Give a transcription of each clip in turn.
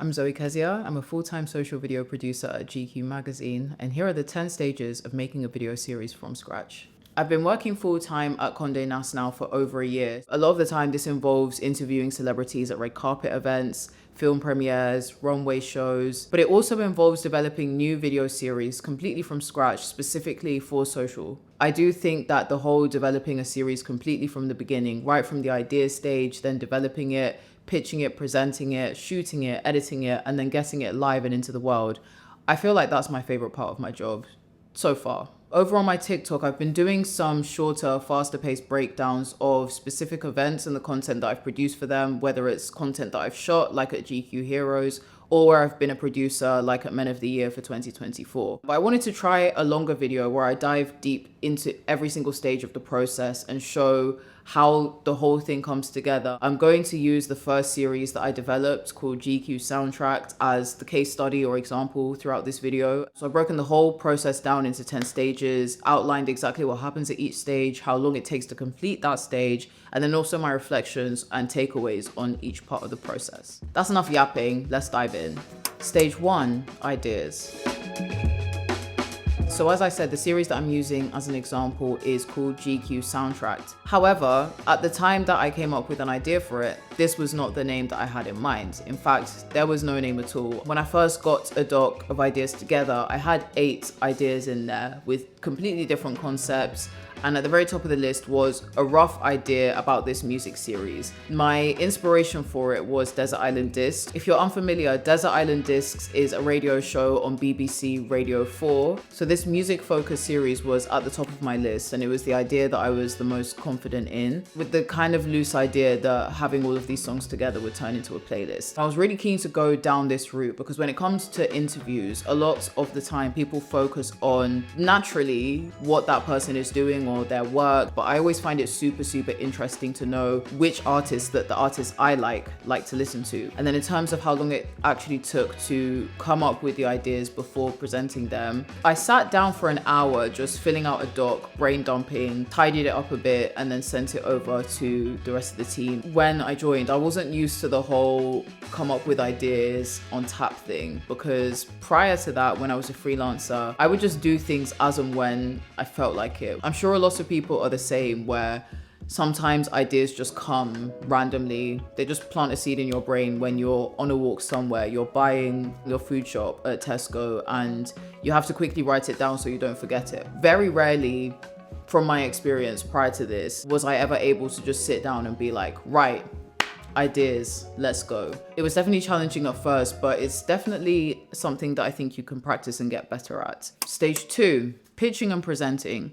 I'm Zoe Kezia. I'm a full-time social video producer at GQ Magazine, and here are the 10 stages of making a video series from scratch. I've been working full-time at Condé Nast now for over a year. A lot of the time this involves interviewing celebrities at red carpet events, film premieres, runway shows, but it also involves developing new video series completely from scratch, specifically for social. I do think that the whole developing a series completely from the beginning, right from the idea stage, then developing it, pitching it, presenting it, shooting it, editing it, and then getting it live and into the world, I feel like that's my favorite part of my job so far. Over on my TikTok, I've been doing some shorter, faster paced breakdowns of specific events and the content that I've produced for them, whether it's content that I've shot, like at GQ Heroes, or where I've been a producer, like at Men of the Year for 2024. But I wanted to try a longer video where I dive deep into every single stage of the process and show how the whole thing comes together. I'm going to use the first series that I developed called GQ Soundtracked as the case study or example throughout this video. So I've broken the whole process down into 10 stages, outlined exactly what happens at each stage, how long it takes to complete that stage, and then also my reflections and takeaways on each part of the process. That's enough yapping, let's dive in. Stage 1, ideas. So as I said, the series that I'm using as an example is called GQ Soundtracked. However, at the time that I came up with an idea for it, this was not the name that I had in mind. In fact, there was no name at all. When I first got a doc of ideas together, I had 8 ideas in there with completely different concepts. And at the very top of the list was a rough idea about this music series. My inspiration for it was Desert Island Discs. If you're unfamiliar, Desert Island Discs is a radio show on BBC Radio 4. So this music-focused series was at the top of my list, and it was the idea that I was the most confident in, with the kind of loose idea that having all of these songs together would turn into a playlist. I was really keen to go down this route because when it comes to interviews, a lot of the time people focus on naturally what that person is doing or their work, but I always find it super interesting to know which artists that the artists I like to listen to. And then in terms of how long it actually took to come up with the ideas before presenting them, I sat down for an hour just filling out a doc, brain dumping, tidied it up a bit, and then sent it over to the rest of the team. When I joined, I wasn't used to the whole come up with ideas on tap thing, because prior to that, when I was a freelancer, I would just do things as and when I felt like it. I'm sure a lot of people are the same, where sometimes ideas just come randomly. They just plant a seed in your brain when you're on a walk somewhere, you're buying your food shop at Tesco, and you have to quickly write it down so you don't forget it. Very rarely, from my experience prior to this, was I ever able to just sit down and be like, right, ideas, let's go. It was definitely challenging at first, but it's definitely something that I think you can practice and get better at. Stage 2, pitching and presenting.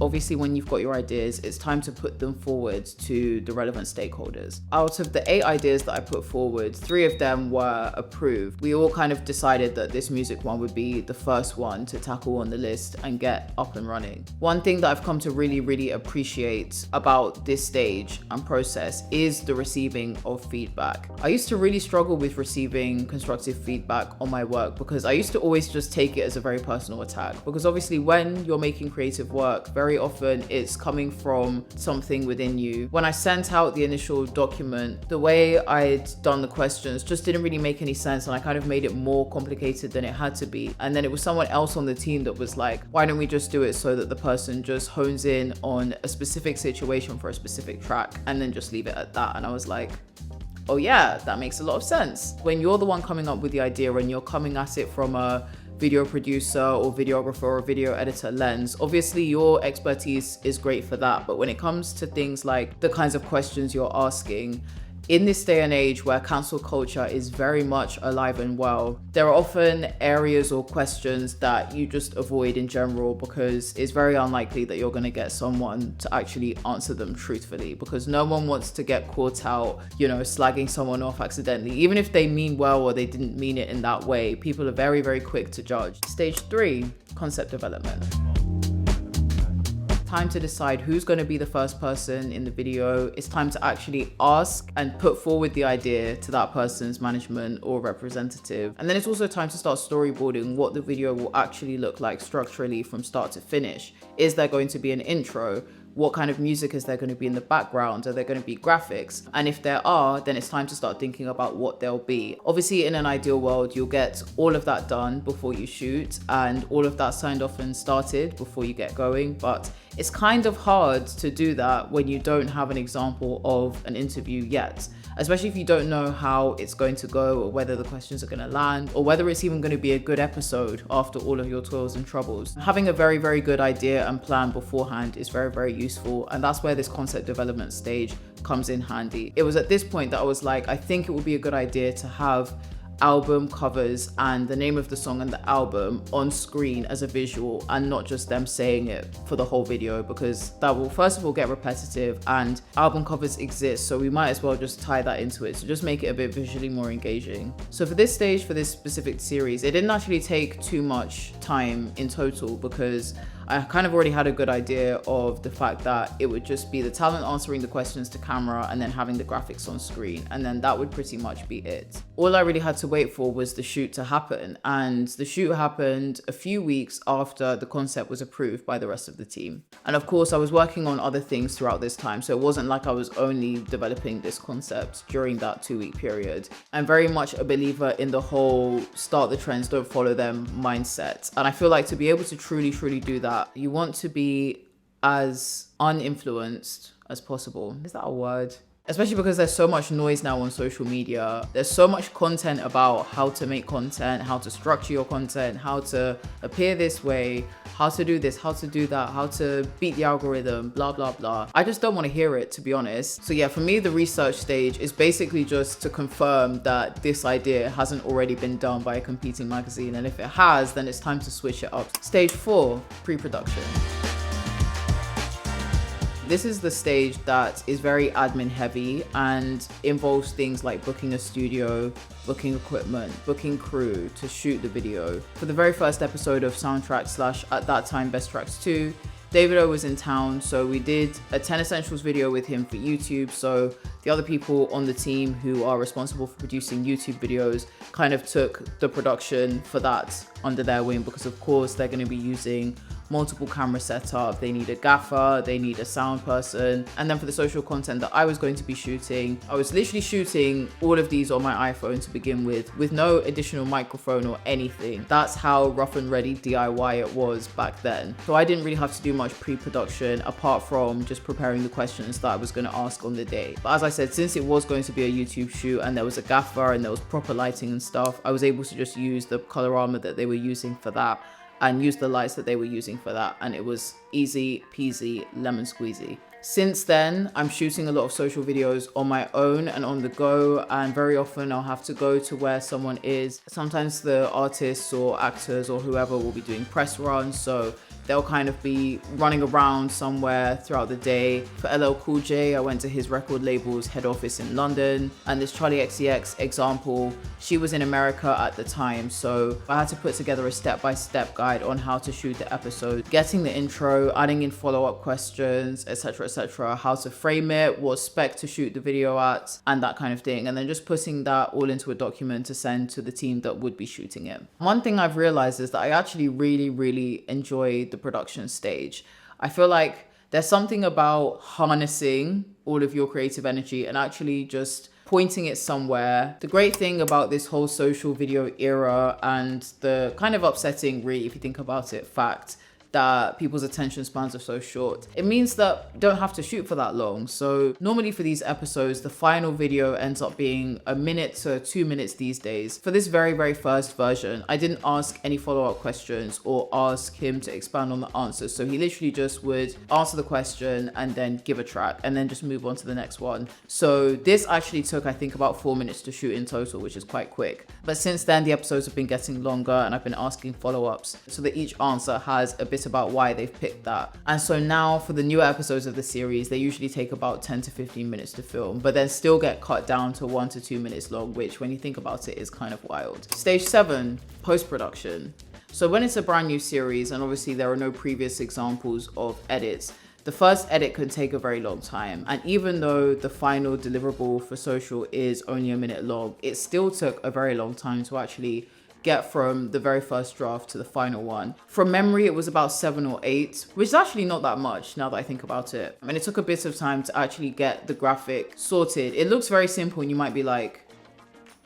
Obviously, when you've got your ideas, it's time to put them forward to the relevant stakeholders. Out of the 8 ideas that I put forward, 3 of them were approved. We all kind of decided that this music one would be the first one to tackle on the list and get up and running. One thing that I've come to really appreciate about this stage and process is the receiving of feedback. I used to really struggle with receiving constructive feedback on my work because I used to always just take it as a very personal attack. Because obviously when you're making creative work, very often it's coming from something within you. When I sent out the initial document, the way I'd done the questions just didn't really make any sense, and I kind of made it more complicated than it had to be. And then it was someone else on the team that was like, why don't we just do it so that the person just hones in on a specific situation for a specific track and then just leave it at that? And I was like, oh yeah, that makes a lot of sense. When you're the one coming up with the idea and you're coming at it from a video producer or videographer or video editor lens, obviously your expertise is great for that. But when it comes to things like the kinds of questions you're asking, in this day and age where cancel culture is very much alive and well, there are often areas or questions that you just avoid in general because it's very unlikely that you're going to get someone to actually answer them truthfully, because no one wants to get caught out, slagging someone off accidentally. Even if they mean well or they didn't mean it in that way, people are very quick to judge. Stage 3, concept development. Time to decide who's going to be the first person in the video. It's time to actually ask and put forward the idea to that person's management or representative. And then it's also time to start storyboarding what the video will actually look like structurally from start to finish. Is there going to be an intro? What kind of music is there going to be in the background? Are there going to be graphics? And if there are, then it's time to start thinking about what they'll be. Obviously, in an ideal world, you'll get all of that done before you shoot and all of that signed off and started before you get going. But it's kind of hard to do that when you don't have an example of an interview yet, especially if you don't know how it's going to go or whether the questions are going to land or whether it's even going to be a good episode after all of your toils and troubles. Having a very, very good idea and plan beforehand is very, very useful. And that's where this concept development stage comes in handy. It was at this point that I was like, I think it would be a good idea to have album covers and the name of the song and the album on screen as a visual and not just them saying it for the whole video, because that will first of all get repetitive and album covers exist, so we might as well just tie that into it, so just make it a bit visually more engaging. So for this stage, for this specific series, it didn't actually take too much time in total because I kind of already had a good idea of the fact that it would just be the talent answering the questions to camera and then having the graphics on screen, and then that would pretty much be it. All I really had to wait for was the shoot to happen, and the shoot happened a few weeks after the concept was approved by the rest of the team. And of course, I was working on other things throughout this time, so it wasn't like I was only developing this concept during that 2-week period. I'm very much a believer in the whole start the trends, don't follow them mindset, and I feel like to be able to truly do that, you want to be as uninfluenced as possible. Is that a word? Especially because there's so much noise now on social media. There's so much content about how to make content, how to structure your content, how to appear this way, how to do this, how to do that, how to beat the algorithm, blah, blah, blah. I just don't want to hear it, to be honest. So yeah, for me, the research stage is basically just to confirm that this idea hasn't already been done by a competing magazine. And if it has, then it's time to switch it up. Stage 4, pre-production. This is the stage that is very admin heavy and involves things like booking a studio, booking equipment, booking crew to shoot the video. For the very first episode of Soundtrack / at that time Best Tracks 2, David O was in town, so we did a 10 Essentials video with him for YouTube. So the other people on the team who are responsible for producing YouTube videos kind of took the production for that under their wing, because of course they're going to be using multiple camera setup, they need a gaffer, they need a sound person. And then for the social content that I was going to be shooting, I was literally shooting all of these on my iPhone to begin with no additional microphone or anything. That's how rough and ready DIY it was back then. So I didn't really have to do much pre-production apart from just preparing the questions that I was going to ask on the day. But as I said, since it was going to be a YouTube shoot and there was a gaffer and there was proper lighting and stuff, I was able to just use the colorama that they were using for that and use the lights that they were using for that, and it was easy peasy lemon squeezy. Since then, I'm shooting a lot of social videos on my own and on the go, and very often I'll have to go to where someone is. Sometimes the artists or actors or whoever will be doing press runs, so they'll kind of be running around somewhere throughout the day. For LL Cool J, I went to his record label's head office in London, and this Charlie XCX example, she was in America at the time, so I had to put together a step-by-step guide on how to shoot the episode, getting the intro, adding in follow-up questions, etc., how to frame it, what spec to shoot the video at, and that kind of thing, and then just putting that all into a document to send to the team that would be shooting it. One thing I've realized is that I actually really enjoy the production stage. I feel like there's something about harnessing all of your creative energy and actually just pointing it somewhere. The great thing about this whole social video era, and the kind of upsetting, really, if you think about it, fact that people's attention spans are so short, it means that you don't have to shoot for that long. So normally for these episodes, the final video ends up being 1 minute to 2 minutes these days. For this very first version, I didn't ask any follow-up questions or ask him to expand on the answers. So he literally just would answer the question and then give a track and then just move on to the next one. So this actually took, I think, about 4 minutes to shoot in total, which is quite quick. But since then, the episodes have been getting longer and I've been asking follow-ups so that each answer has a bit about why they've picked that. And so now for the newer episodes of the series, they usually take about 10 to 15 minutes to film, but then still get cut down to 1 to 2 minutes long, which when you think about it is kind of wild. Stage 7, post-production. So when it's a brand new series, and obviously there are no previous examples of edits, the first edit can take a very long time. And even though the final deliverable for social is only 1 minute long, it still took a very long time to actually get from the very first draft to the final one. From memory, it was about 7 or 8, which is actually not that much now that I think about it. And it took a bit of time to actually get the graphic sorted. It looks very simple and you might be like,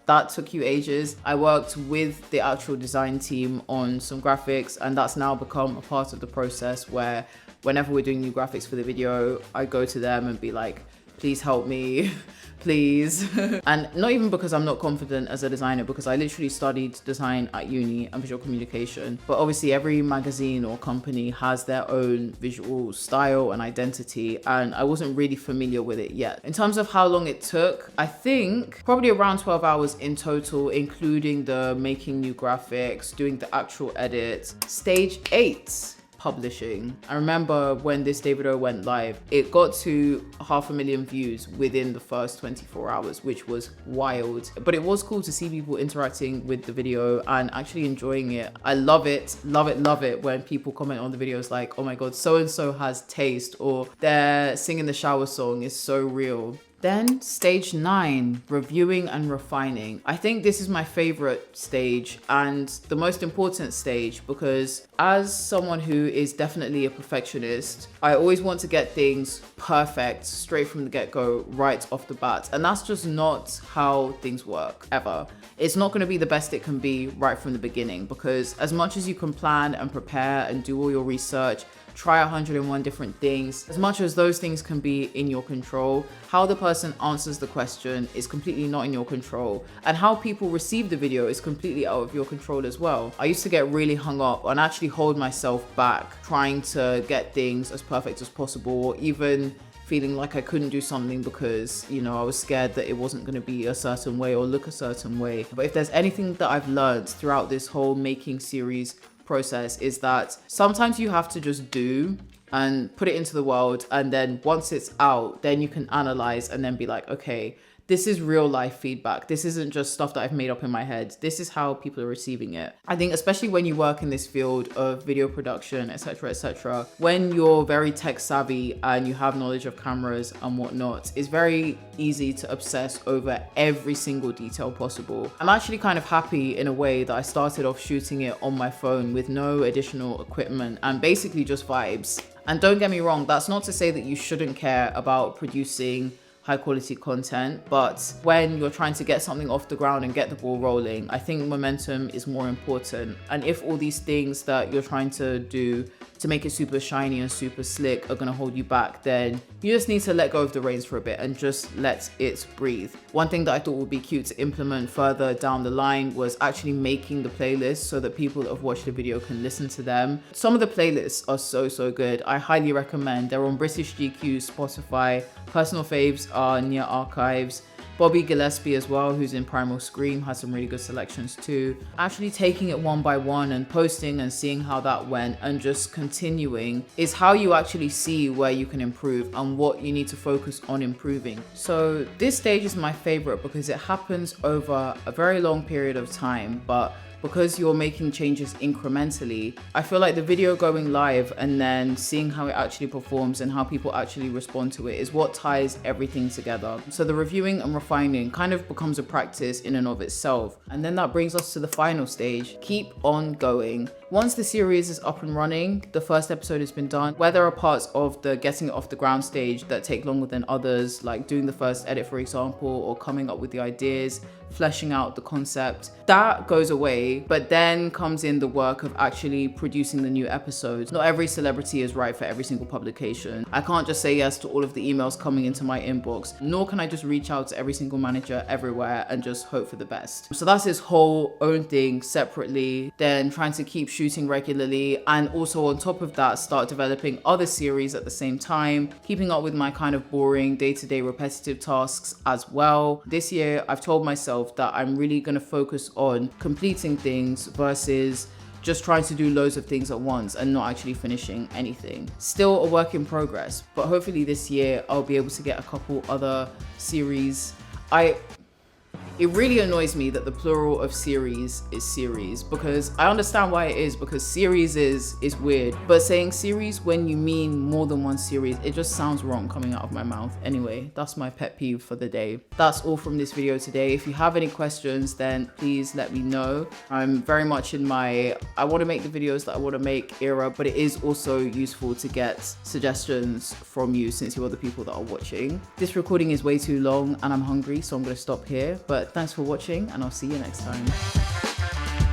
that took you ages. I worked with the actual design team on some graphics, and that's now become a part of the process where whenever we're doing new graphics for the video, I go to them and be like, please help me, please. And not even because I'm not confident as a designer, because I literally studied design at uni and visual communication. But obviously every magazine or company has their own visual style and identity, and I wasn't really familiar with it yet. In terms of how long it took, I think probably around 12 hours in total, including the making new graphics, doing the actual edits. Stage 8. Publishing. I remember when this Davido went live, it got to 500,000 views within the first 24 hours, which was wild. But it was cool to see people interacting with the video and actually enjoying it. I love it, love it, love it when people comment on the videos like, oh my God, so-and-so has taste, or their singing the shower song is so real. Then stage 9, reviewing and refining. I think this is my favorite stage and the most important stage, because as someone who is definitely a perfectionist, I always want to get things perfect straight from the get-go, right off the bat. And that's just not how things work, ever. It's not going to be the best it can be right from the beginning, because as much as you can plan and prepare and do all your research, try 101 different things, as much as those things can be in your control, how the person answers the question is completely not in your control, and how people receive the video is completely out of your control as well. I used to get really hung up and actually hold myself back trying to get things as perfect as possible, or even feeling like I couldn't do something because, you know, I was scared that it wasn't going to be a certain way or look a certain way. But if there's anything that I've learned throughout this whole making series process, is that sometimes you have to just do and put it into the world, and then once it's out, then you can analyze and then be like, okay, this is real life feedback. This isn't just stuff that I've made up in my head. This is how people are receiving it. I think especially when you work in this field of video production, etc., when you're very tech savvy and you have knowledge of cameras and whatnot, it's very easy to obsess over every single detail possible. I'm actually kind of happy in a way that I started off shooting it on my phone with no additional equipment and basically just vibes. And don't get me wrong, that's not to say that you shouldn't care about producing high quality content, but when you're trying to get something off the ground and get the ball rolling, I think momentum is more important. And if all these things that you're trying to do to make it super shiny and super slick are gonna hold you back, then you just need to let go of the reins for a bit and just let it breathe. One thing that I thought would be cute to implement further down the line was actually making the playlists so that people that have watched the video can listen to them. Some of the playlists are so good. I highly recommend. They're on British GQ, Spotify. Personal faves are Near Archives. Bobby Gillespie as well, who's in Primal Scream, has some really good selections too. Actually taking it one by one and posting and seeing how that went and just continuing is how you actually see where you can improve and what you need to focus on improving. So this stage is my favorite because it happens over a very long period of time, but because you're making changes incrementally, I feel like the video going live and then seeing how it actually performs and how people actually respond to it is what ties everything together. So the reviewing and refining kind of becomes a practice in and of itself. And then that brings us to the final stage, keep on going. Once the series is up and running, the first episode has been done, where there are parts of the getting it off the ground stage that take longer than others, like doing the first edit, for example, or coming up with the ideas, fleshing out the concept, that goes away, but then comes in the work of actually producing the new episodes. Not every celebrity is right for every single publication. I can't just say yes to all of the emails coming into my inbox, nor can I just reach out to every single manager everywhere and just hope for the best. So that's his whole own thing separately, then trying to keep shooting regularly, and also on top of that, start developing other series at the same time, keeping up with my kind of boring day-to-day repetitive tasks as well. This year, I've told myself that I'm really going to focus on completing things versus just trying to do loads of things at once and not actually finishing anything. Still a work in progress, but hopefully this year I'll be able to get a couple other series. It really annoys me that the plural of series is series, because I understand why it is, because series is weird, but saying series when you mean more than one series, it just sounds wrong coming out of my mouth. Anyway, that's my pet peeve for the day. That's all from this video today. If you have any questions, then please let me know. I'm very much in my I want to make the videos that I want to make era, but it is also useful to get suggestions from you since you're the people that are watching. This recording is way too long and I'm hungry, so I'm going to stop here, but thanks for watching and I'll see you next time.